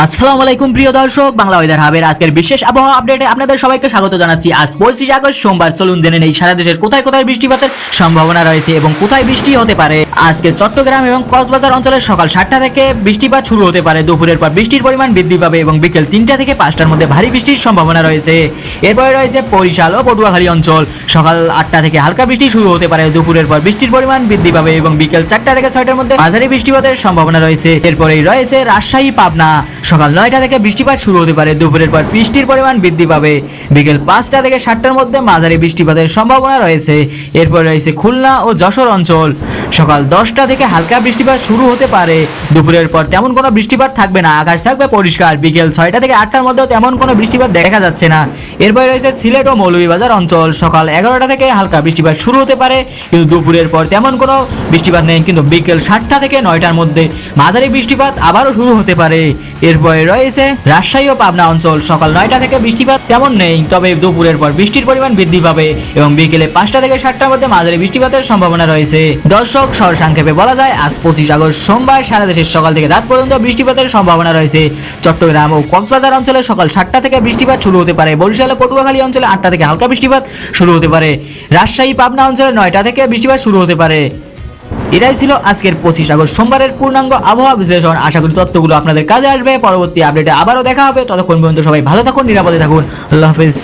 আসসালামু আলাইকুম প্রিয় দর্শক, বাংলা ওয়েদার হাবের আজকের বিশেষ আবহাওয়া আপডেটে আপনাদের সবাইকে স্বাগত জানাচ্ছি। আজ 25 আগস্ট সোমবার। চলুন জেনে নেই সারা দেশের কোথায় কোথায় বৃষ্টিপাতের সম্ভাবনা রয়েছে এবং কোথায় বৃষ্টি হতে পারে। আজকে চট্টগ্রাম এবং কক্সবাজার অঞ্চলের সকাল 7টা থেকে বৃষ্টিপাত শুরু হতে পারে। দুপুরের পর বৃষ্টির পরিমাণ বৃদ্ধি পাবে এবং বিকেল 3টা থেকে 5টার মধ্যে ভারী বৃষ্টির সম্ভাবনা রয়েছে। এরপরে রয়েছে বরিশাল ও পটুয়াখালী অঞ্চল। সকাল 8টা থেকে হালকা বৃষ্টি শুরু হতে পারে। দুপুরের পর বৃষ্টির পরিমাণ বৃদ্ধি পাবে এবং বিকেল 4টা থেকে 6টার মধ্যে মাঝারি বৃষ্টিপাতের সম্ভাবনা রয়েছে। এরপরেই রয়েছে রাজশাহী, পাবনা। সকাল 9টা থেকে বৃষ্টিপাত শুরু হতে পারে। দুপুরের পর বৃষ্টির পরিমাণ বৃদ্ধি পাবে। বিকেল 5টা থেকে 7টার মধ্যে মাঝারি বৃষ্টিপাতের সম্ভাবনা রয়েছে। এরপর রয়েছে খুলনা ও যশোর অঞ্চল। সকাল 10টা থেকে হালকা বৃষ্টিপাত শুরু হতে পারে। দুপুরের পর তেমন কোনো বৃষ্টিপাত থাকবে না, আকাশ থাকবে পরিষ্কার। বিকেল 6টা থেকে 8টার মধ্যেও তেমন কোনো বৃষ্টিপাত দেখা যাচ্ছে না। এরপর রয়েছে সিলেট ও মৌলভীবাজার অঞ্চল। সকাল 11টা থেকে হালকা বৃষ্টিপাত শুরু হতে পারে, কিন্তু দুপুরের পর তেমন কোনো বৃষ্টিপাত নেই। কিন্তু বিকেল 7টা থেকে 9টার মধ্যে মাঝারি বৃষ্টিপাত আবারও শুরু হতে পারে। এরপরে রয়েছে রাজশাহী ও পাবনা অঞ্চল। সকাল 9টা থেকে বৃষ্টিপাত তেমন নেই, তবে দুপুরের পর বৃষ্টির পরিমাণ বৃদ্ধি পাবে এবং বিকেলে 5টা থেকে 7টার মধ্যে মাঝারি বৃষ্টিপাতের সম্ভাবনা রয়েছে। দর্শক, সংক্ষেপে বলা যায় আজ 25 আগস্ট সোমবার সারা দেশের সকাল থেকে রাত পর্যন্ত বৃষ্টিপাতের সম্ভাবনা রয়েছে। চট্টগ্রাম ও কক্সবাজার অঞ্চলে সকাল 7টা থেকে বৃষ্টিপাত শুরু হতে পারে। বরিশাল ও পটুয়াখালী অঞ্চলে 8টা থেকে হালকা বৃষ্টিপাত শুরু হতে পারে। রাজশাহী, পাবনা অঞ্চলে 9টা থেকে বৃষ্টিপাত শুরু হতে পারে। এটাই ছিল আজকের 25 আগস্ট সোমবারের পূর্ণাঙ্গ আবহাওয়া বিশ্লেষণ। আশা করি তথ্যগুলো আপনাদের কাজে আসবে। পরবর্তী আপডেটে আবারও দেখা হবে। ততক্ষণ পর্যন্ত সবাই ভালো থাকুন, নিরাপদে থাকুন। আল্লাহ হাফেজ।